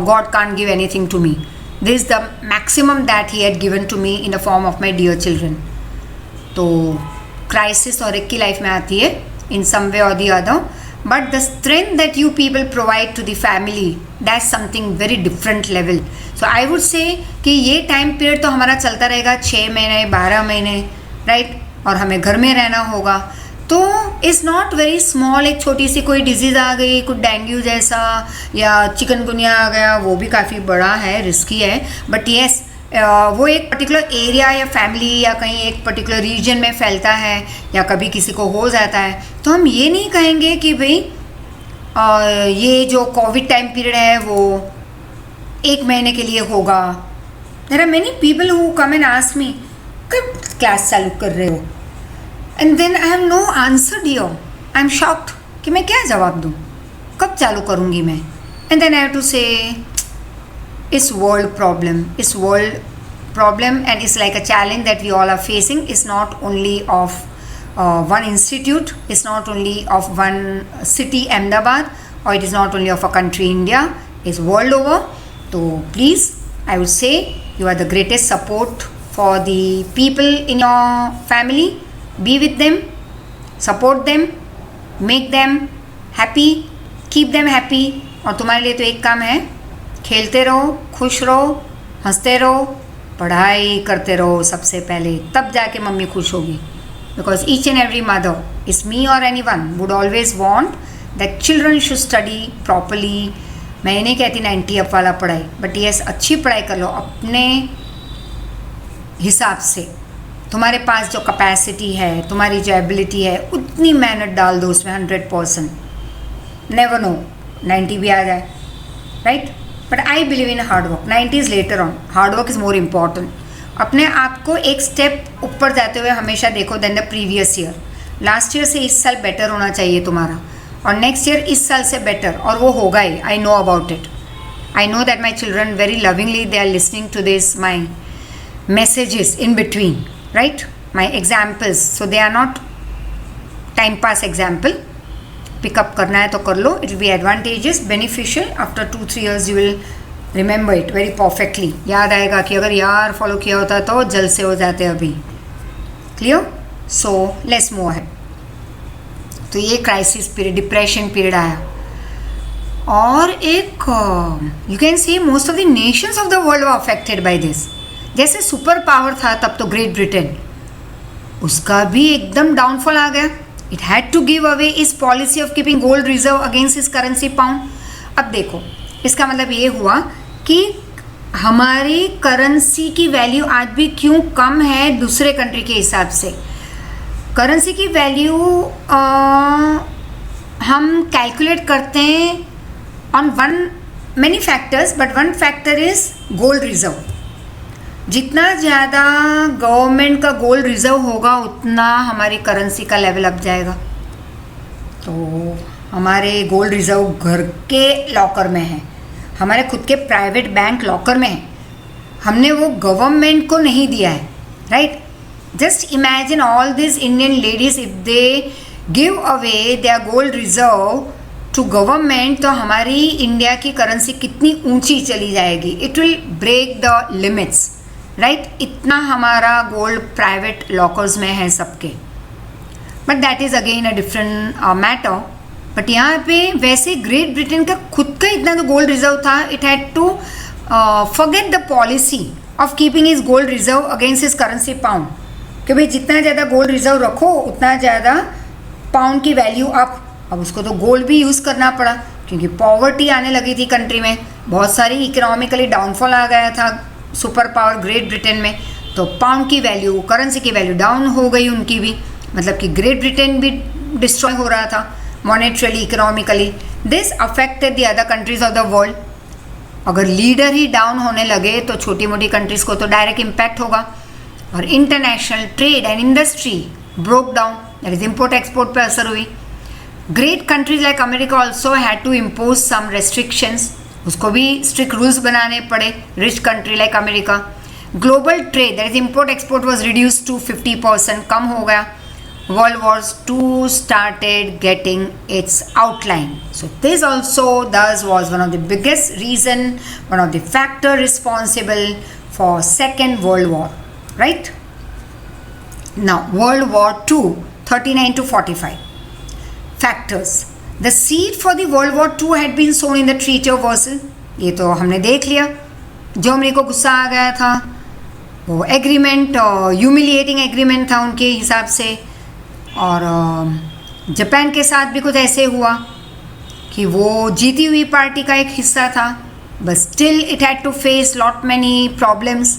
God can't give anything to me. This is the maximum that He had given to me in the form of my dear children. तो क्राइसिस और एक की लाइफ में आती है in some way or the other, but the strength that you people provide to the family, that's something very different level. So I would say कि ये टाइम पीरियड तो हमारा चलता रहेगा 6 महीने 12 महीने, राइट, और हमें घर में रहना होगा. तो इज़ नॉट वेरी स्मॉल. एक छोटी सी कोई डिजीज़ आ गई, कुछ डेंगू जैसा या चिकनगुनिया आ गया, वो भी काफ़ी बड़ा है, रिस्की है. बट येस, वो एक पर्टिकुलर एरिया या फैमिली या कहीं एक पर्टिकुलर रीजन में फैलता है या कभी किसी को हो जाता है, तो हम ये नहीं कहेंगे कि भाई ये जो कोविड टाइम पीरियड है वो 1 महीने के लिए होगा. There are many people who come and ask me, कब क्लास चालू कर रहे हो? And then I have no answer dear. I am shocked कि मैं क्या जवाब दूँ, कब चालू करूँगी मैं. And then I have to say it's world problem, and it's like a challenge that we all are facing. It's not only of one institute, it's not only of one city Ahmedabad, or it is not only of a country India, it's world over. So please, I would say you are the greatest support for the people in your family. Be with them, support them, make them happy, keep them happy. और तुम्हारे लिए तो एक काम है, खेलते रहो, खुश रहो, हंसते रहो, पढ़ाई करते रहो सबसे पहले, तब जाके मम्मी खुश होगी. Because each and every mother, it's me और anyone, would always want that children should study properly. मैं ये नहीं कहती 90 अप वाला पढ़ाई, बट येस, अच्छी पढ़ाई कर लो अपने हिसाब से. तुम्हारे पास जो कैपेसिटी है, तुम्हारी जो एबिलिटी है, उतनी मेहनत डाल दो उसमें 100%. नेवर नो, 90 भी आ जाए, right. But I believe in hard work. 90 is later on, hard work is more important. अपने आप को एक स्टेप ऊपर जाते हुए हमेशा देखो then the previous year. Last year से इस साल बेटर होना चाहिए तुम्हारा, और नेक्स्ट ईयर इस साल से बेटर, और वो होगा ही. I know about it. I know that my children very lovingly they are listening to this my messages in between, right, my examples, so they are not time pass example. Pick up करना है तो कर लो. It will be advantageous, beneficial. After 2-3 years you will remember it very perfectly. याद आएगा कि अगर यार फॉलो किया होता तो जल्द से हो जाते अभी. Clear? So let's move ahead. तो ये क्राइसिस पीरियड, डिप्रेशन पीरियड आया, और एक you can see most of the Nations of the world were affected by this. जैसे सुपर पावर था तब तो ग्रेट ब्रिटेन, उसका भी एकदम डाउनफॉल आ गया. It had to give away its policy of keeping gold reserve against its currency pound. अब देखो, इसका मतलब ये हुआ कि हमारी करेंसी की वैल्यू आज भी क्यों कम है दूसरे कंट्री के हिसाब से. करेंसी की वैल्यू हम कैलकुलेट करते हैं on many factors, but one factor is gold reserve. जितना ज़्यादा गवर्नमेंट का गोल्ड रिजर्व होगा उतना हमारी करेंसी का लेवल अप जाएगा. तो हमारे गोल्ड रिजर्व घर के लॉकर में है, हमारे खुद के प्राइवेट बैंक लॉकर में है, हमने वो गवर्नमेंट को नहीं दिया है, right. Just imagine all this Indian ladies, if they give away their gold reserve to government, तो हमारी इंडिया की करेंसी कितनी ऊंची चली जाएगी. It will break the limits, right. इतना हमारा गोल्ड प्राइवेट लॉकर्स में है सबके. But that is again a different matter. But यहाँ पे वैसे ग्रेट ब्रिटेन का खुद का इतना तो गोल्ड रिजर्व था, it had to forget the policy of keeping is gold reserve against is currency pound. कि भाई जितना ज़्यादा गोल्ड रिजर्व रखो उतना ज़्यादा पाउंड की वैल्यू अप. अब उसको तो गोल्ड भी यूज़ करना पड़ा क्योंकि पॉवर्टी आने लगी थी कंट्री में, बहुत सारी इकोनॉमिकली डाउनफॉल आ गया था सुपर पावर ग्रेट ब्रिटेन में. तो पाउंड की वैल्यू, करेंसी की वैल्यू डाउन हो गई उनकी भी, मतलब कि ग्रेट ब्रिटेन भी डिस्ट्रॉय हो रहा था monetarily, economically. This affected the other countries of the world. अगर लीडर ही डाउन होने लगे तो छोटी मोटी कंट्रीज़ को तो डायरेक्ट इम्पैक्ट होगा, और international trade and industry broke down. That is import export पर असर हुई. Great countries like America also had to impose some restrictions. उसको भी strict rules बनाने पड़े. Rich country like America. Global trade, that is import export, was reduced to 50%. कम हो गया. World War II started getting its outline. So this also thus was one of the biggest reason, one of the factor responsible for Second World War. Right? Now World War II, 39 to 45. Factors. The seed for the World War II had been sown in the Treaty of Versailles. ये तो हमने देख लिया. जर्मनी को गुस्सा आ गया था. वो एग्रीमेंट ह्यूमिलिएटिंग एग्रीमेंट था उनके हिसाब से. और जापान के साथ भी कुछ ऐसे हुआ कि वो जीती हुई पार्टी का एक हिस्सा था. But still it had to face lot many problems.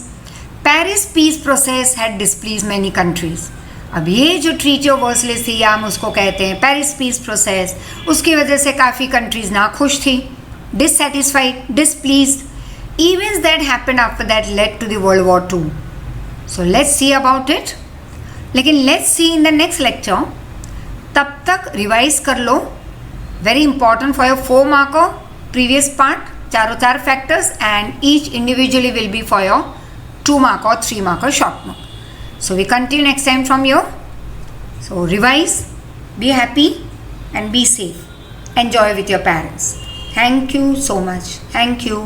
Paris peace process had displease many countries. अब ये जो ट्रीटी ऑफ वर्सलेस थी, या हम उसको कहते हैं पेरिस पीस प्रोसेस, उसकी वजह से काफ़ी कंट्रीज ना खुश थी, dissatisfied, displeased. Events that happened after that led to the world war II. So let's see about it. लेकिन let's see in the next lecture. तब तक रिवाइज कर लो. Very important for your 4 marker previous part. चार factors and each individually will be for your 2 marker और 3 marker short note. So we continue next time from here. So revise, be happy and be safe. Enjoy with your parents. Thank you so much. Thank you.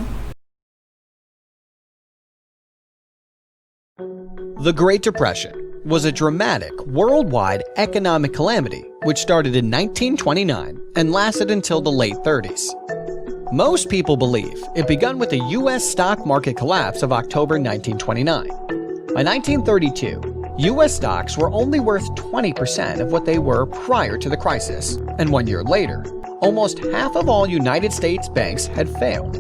The Great Depression was a dramatic worldwide economic calamity which started in 1929 and lasted until the late 30s. Most people believe it began with the U.S. stock market collapse of October 1929. By 1932, U.S. stocks were only worth 20% of what they were prior to the crisis, and 1 year later, almost half of all United States banks had failed.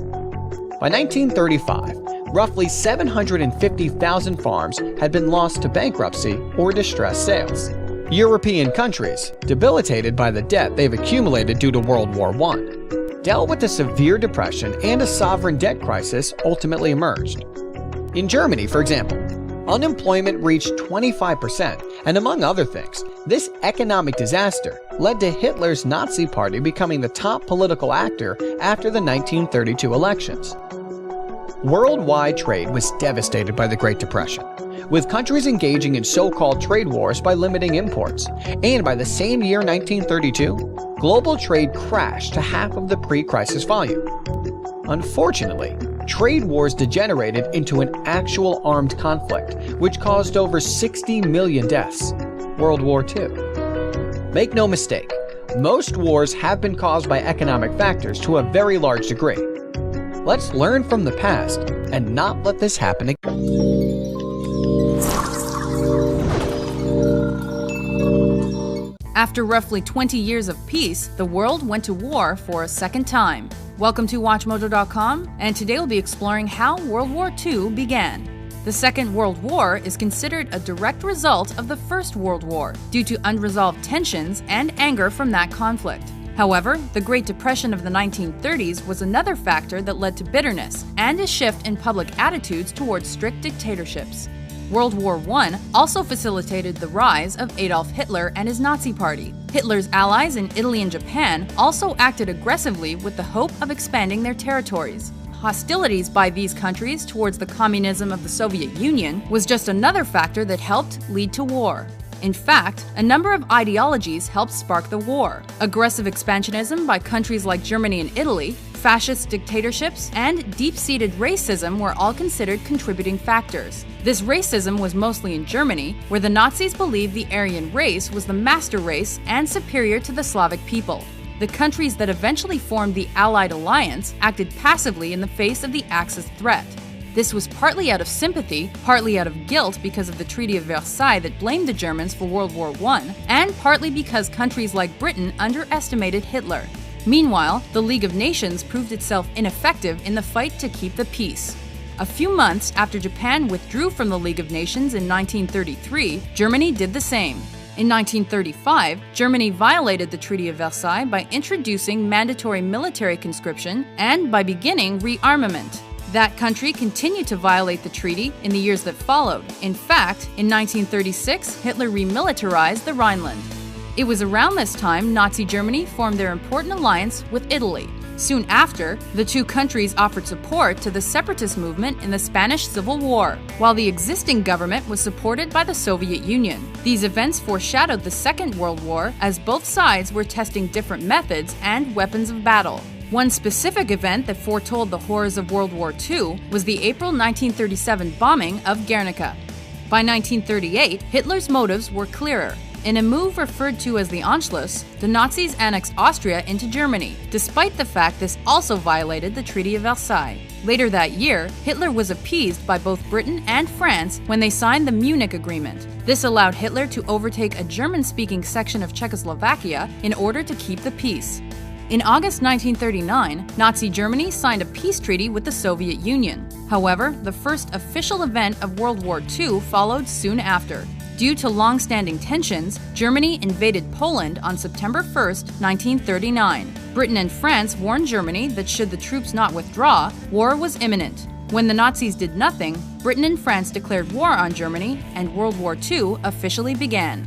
By 1935, roughly 750,000 farms had been lost to bankruptcy or distressed sales. European countries, debilitated by the debt they've accumulated due to World War I, dealt with a severe depression and a sovereign debt crisis ultimately emerged. In Germany, for example, unemployment reached 25%, and among other things, this economic disaster led to Hitler's Nazi Party becoming the top political actor after the 1932 elections. Worldwide trade was devastated by the Great Depression, with countries engaging in so-called trade wars by limiting imports, and by the same year 1932, global trade crashed to half of the pre-crisis volume. Unfortunately, trade wars degenerated into an actual armed conflict, which caused over 60 million deaths. World War II. Make no mistake, most wars have been caused by economic factors to a very large degree. Let's learn from the past and not let this happen again. After roughly 20 years of peace, the world went to war for a second time. Welcome to WatchMojo.com, and today we'll be exploring how World War II began. The Second World War is considered a direct result of the First World War due to unresolved tensions and anger from that conflict. However, the Great Depression of the 1930s was another factor that led to bitterness and a shift in public attitudes towards strict dictatorships. World War I also facilitated the rise of Adolf Hitler and his Nazi Party. Hitler's allies in Italy and Japan also acted aggressively with the hope of expanding their territories. Hostilities by these countries towards the communism of the Soviet Union was just another factor that helped lead to war. In fact, a number of ideologies helped spark the war. Aggressive expansionism by countries like Germany and Italy, fascist dictatorships, and deep-seated racism were all considered contributing factors. This racism was mostly in Germany, where the Nazis believed the Aryan race was the master race and superior to the Slavic people. The countries that eventually formed the Allied Alliance acted passively in the face of the Axis threat. This was partly out of sympathy, partly out of guilt because of the Treaty of Versailles that blamed the Germans for World War I, and partly because countries like Britain underestimated Hitler. Meanwhile, the League of Nations proved itself ineffective in the fight to keep the peace. A few months after Japan withdrew from the League of Nations in 1933, Germany did the same. In 1935, Germany violated the Treaty of Versailles by introducing mandatory military conscription and by beginning rearmament. That country continued to violate the treaty in the years that followed. In fact, in 1936, Hitler remilitarized the Rhineland. It was around this time Nazi Germany formed their important alliance with Italy. Soon after, the two countries offered support to the separatist movement in the Spanish Civil War, while the existing government was supported by the Soviet Union. These events foreshadowed the Second World War, as both sides were testing different methods and weapons of battle. One specific event that foretold the horrors of World War II was the April 1937 bombing of Guernica. By 1938, Hitler's motives were clearer. In a move referred to as the Anschluss, the Nazis annexed Austria into Germany, despite the fact this also violated the Treaty of Versailles. Later that year, Hitler was appeased by both Britain and France when they signed the Munich Agreement. This allowed Hitler to overtake a German-speaking section of Czechoslovakia in order to keep the peace. In August 1939, Nazi Germany signed a peace treaty with the Soviet Union. However, the first official event of World War II followed soon after. Due to long-standing tensions, Germany invaded Poland on September 1, 1939. Britain and France warned Germany that should the troops not withdraw, war was imminent. When the Nazis did nothing, Britain and France declared war on Germany, and World War II officially began.